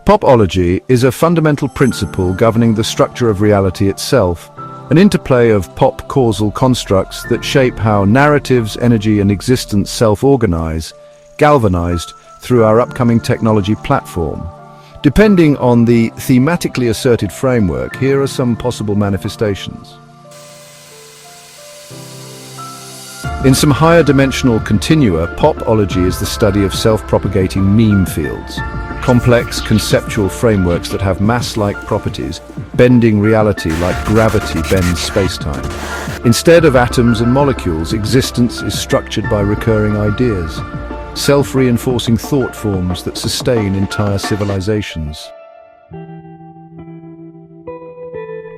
Popology is a fundamental principle governing the structure of reality itself, an interplay of pop-causal constructs that shape how narratives, energy, and existence self-organize, galvanized through our upcoming technology platform. Depending on the thematically asserted framework, here are some possible manifestations. In some higher dimensional continua, popology is the study of self-propagating meme fields, complex conceptual frameworks that have mass-like properties, bending reality like gravity bends space-time. Instead of atoms and molecules, existence is structured by recurring ideas, self-reinforcing thought forms that sustain entire civilizations.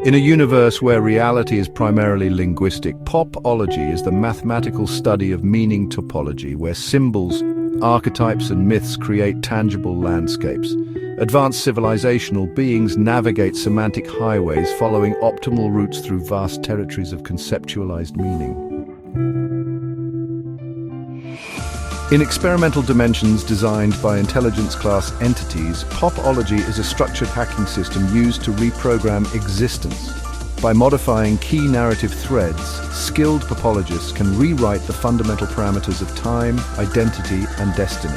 In a universe where reality is primarily linguistic, popology is the mathematical study of meaning topology, where symbols, archetypes, and myths create tangible landscapes. Advanced civilizational beings navigate semantic highways, following optimal routes through vast territories of conceptualized meaning. In experimental dimensions designed by intelligence-class entities, popology is a structured hacking system used to reprogram existence. By modifying key narrative threads, skilled popologists can rewrite the fundamental parameters of time, identity, and destiny.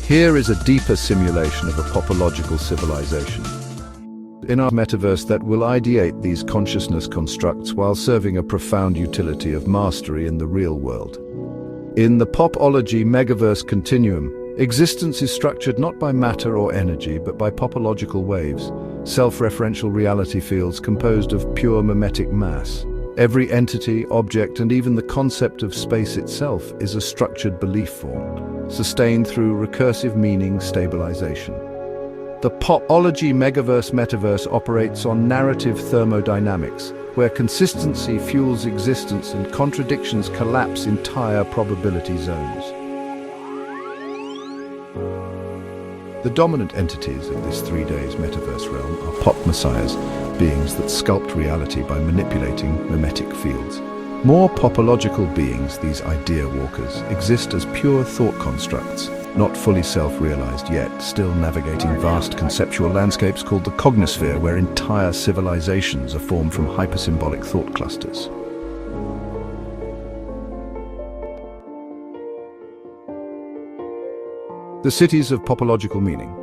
Here is a deeper simulation of a popological civilization. In our metaverse that will ideate these consciousness constructs while serving a profound utility of mastery in the real world. In the POPOLOGY Megaverse continuum, existence is structured not by matter or energy, but by popological waves, self-referential reality fields composed of pure mimetic mass. Every entity, object, and even the concept of space itself is a structured belief form, sustained through recursive meaning stabilization. The POPOLOGY Megaverse metaverse operates on narrative thermodynamics, where consistency fuels existence and contradictions collapse entire probability zones. The dominant entities of this 3-day metaverse realm are pop messiahs, beings that sculpt reality by manipulating mimetic fields. More popological beings, these idea walkers, exist as pure thought constructs, not fully self-realized yet, still navigating vast conceptual landscapes called the cognosphere, where entire civilizations are formed from hypersymbolic thought clusters. The cities of popological meaning.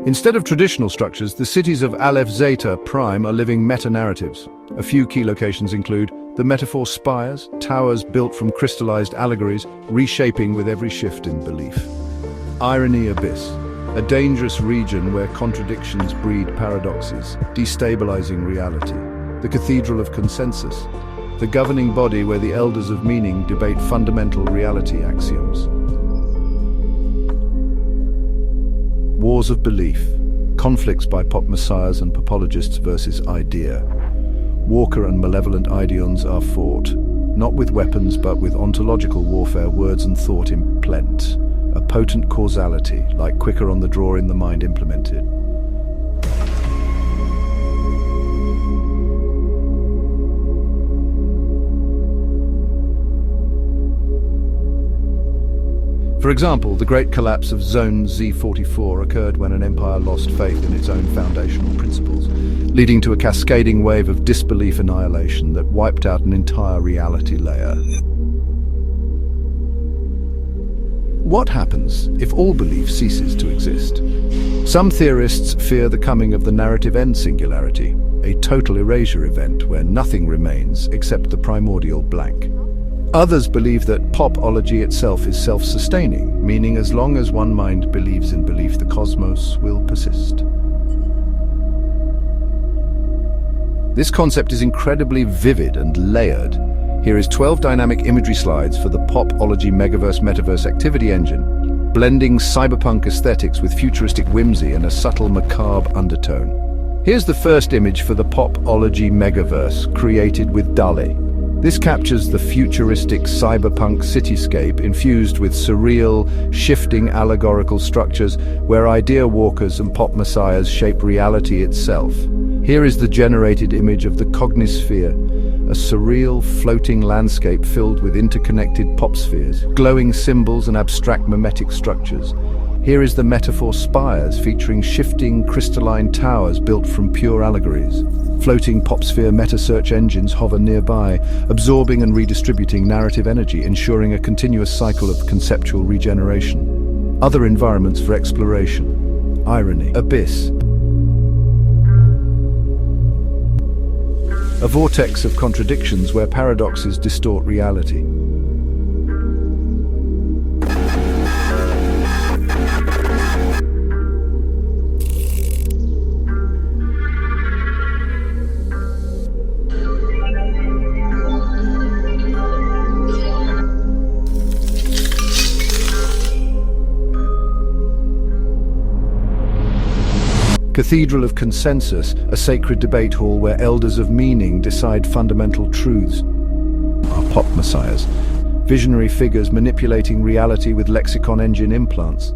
Instead of traditional structures, the cities of Aleph Zeta Prime are living meta-narratives. A few key locations include the metaphor spires, towers built from crystallized allegories, reshaping with every shift in belief. Irony Abyss, a dangerous region where contradictions breed paradoxes, destabilizing reality. The Cathedral of Consensus, the governing body where the elders of meaning debate fundamental reality axioms. Wars of belief, conflicts by pop messiahs and popologists versus idea. Walker and malevolent ideons are fought, not with weapons but with ontological warfare, words and thought implent. A potent causality, like quicker on the draw in the mind implemented. For example, the great collapse of Zone Z44 occurred when an empire lost faith in its own foundational principles, leading to a cascading wave of disbelief annihilation that wiped out an entire reality layer. What happens if all belief ceases to exist? Some theorists fear the coming of the narrative end singularity, a total erasure event where nothing remains except the primordial blank. Others believe that popology itself is self-sustaining, meaning as long as one mind believes in belief, the cosmos will persist. This concept is incredibly vivid and layered. Here is 12 dynamic imagery slides for the POPOLOGY Megaverse Metaverse activity engine, blending cyberpunk aesthetics with futuristic whimsy and a subtle macabre undertone. Here's the first image for the POPOLOGY Megaverse, created with DALL-E. This captures the futuristic cyberpunk cityscape infused with surreal, shifting allegorical structures where idea walkers and pop messiahs shape reality itself. Here is the generated image of the cognosphere, a surreal, floating landscape filled with interconnected pop spheres, glowing symbols and abstract mimetic structures. Here is the metaphor spires, featuring shifting crystalline towers built from pure allegories. Floating popsphere meta-search engines hover nearby, absorbing and redistributing narrative energy, ensuring a continuous cycle of conceptual regeneration. Other environments for exploration. Irony. Abyss. A vortex of contradictions where paradoxes distort reality. Cathedral of Consensus, a sacred debate hall where elders of meaning decide fundamental truths. Our pop messiahs, visionary figures manipulating reality with lexicon engine implants.